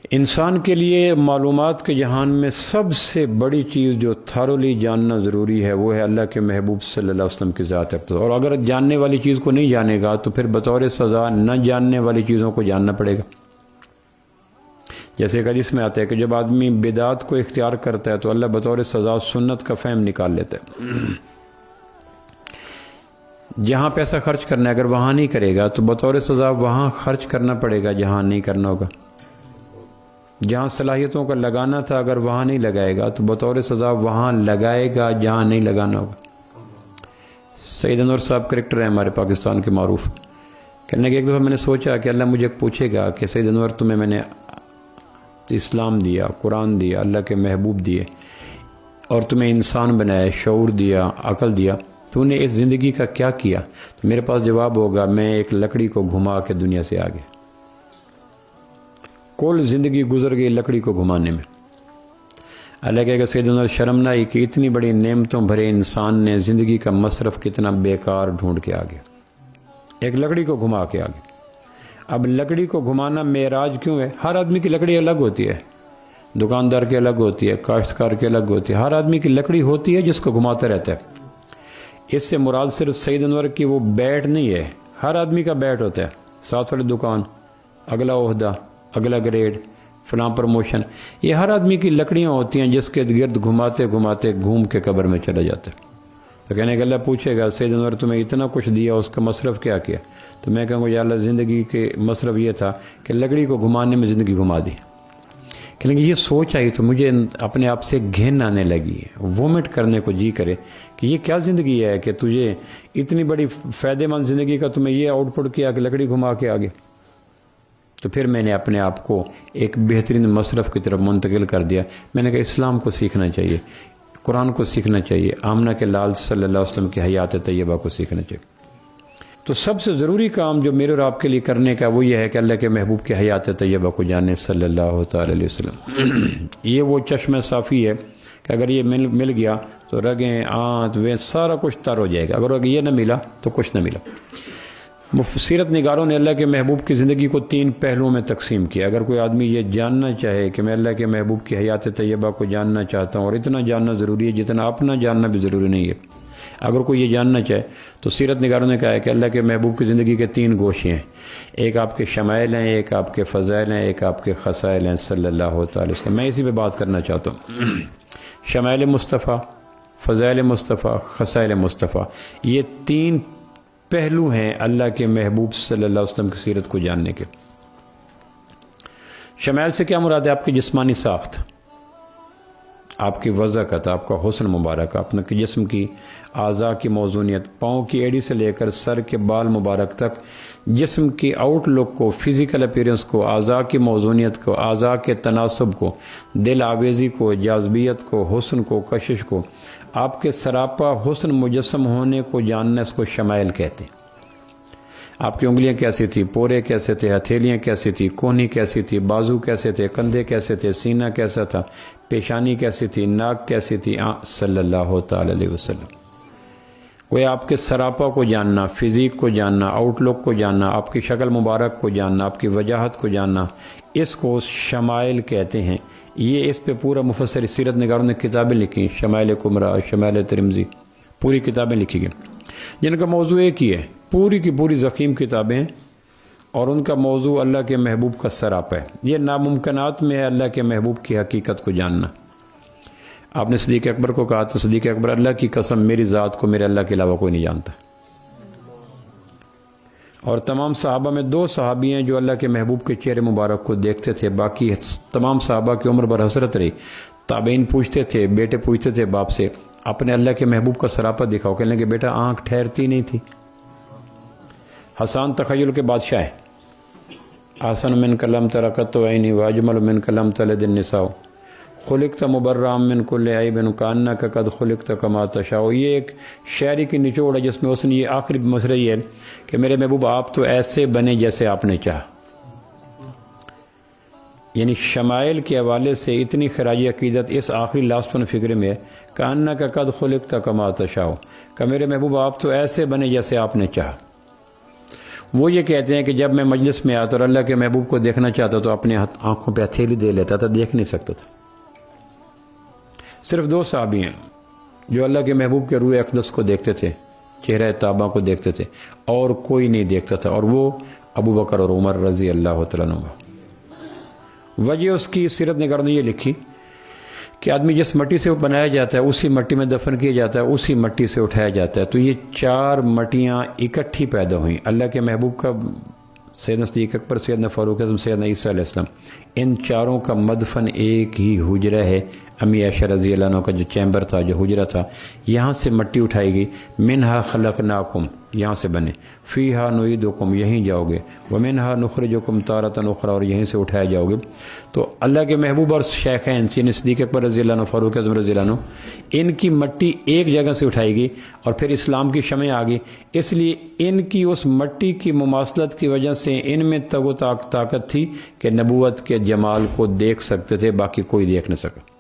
انسان کے لیے معلومات کے جہان میں سب سے بڑی چیز جو تھارولی جاننا ضروری ہے وہ ہے اللہ کے محبوب صلی اللہ علیہ وسلم کی ذات اقدس، اور اگر جاننے والی چیز کو نہیں جانے گا تو پھر بطور سزا نہ جاننے والی چیزوں کو جاننا پڑے گا۔ جیسے کہ حدیث میں آتا ہے کہ جب آدمی بدعات کو اختیار کرتا ہے تو اللہ بطور سزا سنت کا فہم نکال لیتا ہے۔ جہاں پیسہ خرچ کرنا ہے اگر وہاں نہیں کرے گا تو بطور سزا وہاں خرچ کرنا پڑے گا جہاں نہیں کرنا ہوگا۔ جہاں صلاحیتوں کا لگانا تھا اگر وہاں نہیں لگائے گا تو بطور سزا وہاں لگائے گا جہاں نہیں لگانا ہوگا۔ سید انور صاحب کریکٹر ہیں ہمارے پاکستان کے معروف، کہنے کہ ایک دفعہ میں نے سوچا کہ اللہ مجھے پوچھے گا کہ سید انور تمہیں میں نے اسلام دیا، قرآن دیا، اللہ کے محبوب دیے اور تمہیں انسان بنایا، شعور دیا، عقل دیا، تو نے اس زندگی کا کیا کیا؟ تو میرے پاس جواب ہوگا میں ایک لکڑی کو گھما کے دنیا سے آگے۔ کل زندگی گزر گئی لکڑی کو گھمانے میں۔ اللہ کہے گا سید انور شرم نہ آئی کہ اتنی بڑی نعمتوں بھرے انسان نے زندگی کا مصرف کتنا بیکار ڈھونڈ کے آگے، ایک لکڑی کو گھما کے آگے۔ اب لکڑی کو گھمانا معراج کیوں ہے؟ ہر آدمی کی لکڑی الگ ہوتی ہے، دکاندار کی الگ ہوتی ہے، کاشتکار کی الگ ہوتی ہے، ہر آدمی کی لکڑی ہوتی ہے جس کو گھماتا رہتا ہے۔ اس سے مراد صرف سید انور کی وہ بیٹ نہیں ہے، ہر آدمی کا بیٹ ہوتا ہے، ساتھ والی دکان، اگلا عہدہ، اگلا گریڈ، فلاں پروموشن، یہ ہر آدمی کی لکڑیاں ہوتی ہیں جس کے گرد گھماتے گھماتے گھوم کے قبر میں چلا جاتا ہے۔ تو کہنے کہ اللہ پوچھے گا سید انور تمہیں اتنا کچھ دیا، اس کا مصرف کیا کیا؟ تو میں کہوں گا یا اللہ زندگی کے مصرف یہ تھا کہ لکڑی کو گھمانے میں زندگی گھما دی۔ کہ یہ سوچ آئی تو مجھے اپنے آپ سے گھن آنے لگی، وومٹ کرنے کو جی کرے کہ یہ کیا زندگی ہے کہ تجھے اتنی بڑی فائدہ مند زندگی کا تمہیں یہ آؤٹ پٹ کیا کہ لکڑی گھما کے آگے۔ تو پھر میں نے اپنے آپ کو ایک بہترین مصرف کی طرف منتقل کر دیا۔ میں نے کہا اسلام کو سیکھنا چاہیے، قرآن کو سیکھنا چاہیے، آمنہ کے لال صلی اللہ علیہ وسلم کی حیات طیبہ کو سیکھنا چاہیے۔ تو سب سے ضروری کام جو میرے اور آپ کے لیے کرنے کا وہ یہ ہے کہ اللہ کے محبوب کی حیات طیبہ کو جانے صلی اللہ تعالی علیہ وسلم۔ یہ وہ چشمہ صافی ہے کہ اگر یہ مل گیا تو رگیں، آنت، وہ سارا کچھ تر ہو جائے گا، اگر یہ نہ ملا تو کچھ نہ ملا۔ سیرت نگاروں نے اللہ کے محبوب کی زندگی کو 3 پہلوؤں میں تقسیم کیا۔ اگر کوئی آدمی یہ جاننا چاہے کہ میں اللہ کے محبوب کی حیات طیبہ کو جاننا چاہتا ہوں، اور اتنا جاننا ضروری ہے جتنا اپنا جاننا بھی ضروری نہیں ہے، اگر کوئی یہ جاننا چاہے تو سیرت نگاروں نے کہا ہے کہ اللہ کے محبوب کی زندگی کے 3 گوشے ہیں، ایک آپ کے شمائل ہیں، ایک آپ کے فضائل ہیں، ایک آپ کے خصائل ہیں صلی اللہ تعالی وسلم۔ میں اسی پہ بات کرنا چاہتا ہوں۔ شمائل مصطفیٰ، فضائل مصطفیٰ، خصائل مصطفیٰ، یہ 3 پہلو ہیں اللہ کے محبوب صلی اللہ علیہ وسلم کی سیرت کو جاننے کے۔ شمائل سے کیا مراد ہے؟ آپ کی جسمانی ساخت، آپ کی وضاحت، آپ کا حسن مبارک، اپنے جسم کی اعضاء کی موزونیت، پاؤں کی ایڑی سے لے کر سر کے بال مبارک تک جسم کی آؤٹ لک کو، فزیکل اپیرنس کو، اعضاء کی موزونیت کو، اعضاء کے تناسب کو، دل آویزی کو، جاذبیت کو، حسن کو، کشش کو، آپ کے سراپا حسن مجسم ہونے کو جاننا، اس کو شمائل کہتے ہیں۔ آپ کی انگلیاں کیسی تھی، پورے کیسے تھے، ہتھیلیاں کیسی تھی، کونی کیسی تھی، بازو کیسے تھے، کندھے کیسے تھے، سینہ کیسا تھا، پیشانی کیسی تھی، ناک کیسی تھی، صلی اللہ تعالی علیہ وسلم۔ کوئی آپ کے سراپا کو جاننا، فزیک کو جاننا، آؤٹ لک کو جاننا، آپ کی شکل مبارک کو جاننا، آپ کی وجاہت کو جاننا، اس کو شمائل کہتے ہیں۔ یہ اس پہ پورا مفسر سیرت نگاروں نے کتابیں لکھی، شمائل کبریٰ، شمائل ترمذی، پوری کتابیں لکھی گئی جن کا موضوع ایک ہی ہے، پوری کی پوری ضخیم کتابیں، اور ان کا موضوع اللہ کے محبوب کا سراپا ہے۔ یہ ناممکنات میں ہے اللہ کے محبوب کی حقیقت کو جاننا۔ آپ نے صدیق اکبر کو کہا تو صدیق اکبر اللہ کی قسم میری ذات کو میرے اللہ کے علاوہ کوئی نہیں جانتا۔ اور تمام صحابہ میں 2 صحابی ہیں جو اللہ کے محبوب کے چہرے مبارک کو دیکھتے تھے، باقی تمام صحابہ کی عمر بھر حسرت رہی۔ تابعین پوچھتے تھے، بیٹے پوچھتے تھے باپ سے اپنے اللہ کے محبوب کا سراپا دکھاؤ، کہنے لگے بیٹا آنکھ ٹھہرتی نہیں تھی۔ حسان تخیل کے بادشاہ ہے، احسن من کلم ترکت عینی واجمل من کلم تلد النساء خلقت مبرام من کل عیب کانک قد خلقت کما تشاء۔ یہ ایک شاعری کی نچوڑ ہے جس میں اس نے یہ آخری مسئلہ یہ ہے کہ میرے محبوب آپ تو ایسے بنے جیسے آپ نے چاہا۔ یعنی شمائل کے حوالے سے اتنی خراج عقیدت اس آخری لاسٹ ون فکر میں ہے، کانک قد خلقت کما تشاء، کہ میرے محبوب آپ تو ایسے بنے جیسے آپ نے چاہا۔ وہ یہ کہتے ہیں کہ جب میں مجلس میں آتا اور اللہ کے محبوب کو دیکھنا چاہتا تو اپنے آنکھوں پہ ہتھیلی دے لیتا تھا، دیکھ نہیں سکتا تھا۔ صرف 2 صحابی ہیں جو اللہ کے محبوب کے روح اقدس کو دیکھتے تھے، چہرہ طابہ کو دیکھتے تھے، اور کوئی نہیں دیکھتا تھا، اور وہ ابو بکر اور عمر رضی اللہ تعالیٰ عنہ۔ وجہ اس کی سیرت نگاروں نے یہ لکھی کہ آدمی جس مٹی سے وہ بنایا جاتا ہے اسی مٹی میں دفن کیا جاتا ہے، اسی مٹی سے اٹھایا جاتا ہے۔ تو یہ 4 مٹیاں اکٹھی پیدا ہوئیں، اللہ کے محبوب کا، سیدنا صدیق اکبر، سیدنا فاروق اعظم، سیدنا عیسیٰ علیہ السلام، ان چاروں کا مدفن ایک ہی حجرہ ہے، امی عائشہ رضی اللہ عنہ کا جو چیمبر تھا، جو حجرہ تھا، یہاں سے مٹی اٹھائی گئی، منہا خلقناکم، یہاں سے بنے، فیہا نعیدکم، یہیں جاؤ گے، ومنہا نخرجکم تارۃ اخری، اور یہیں سے اٹھائے جاؤ گے۔ تو اللہ کے محبوب اور شیخین یعنی صدیق اکبر رضی اللہ عنہ، فاروق اعظم رضی اللہ عنہ، ان کی مٹی ایک جگہ سے اٹھائی گئی اور پھر اسلام کی شمع آ گئی، اس لیے ان کی اس مٹی کی مماثلت کی وجہ سے ان میں طاقت تھی کہ نبوت کے جمال کو دیکھ سکتے تھے، باقی کوئی دیکھ نہ سکا۔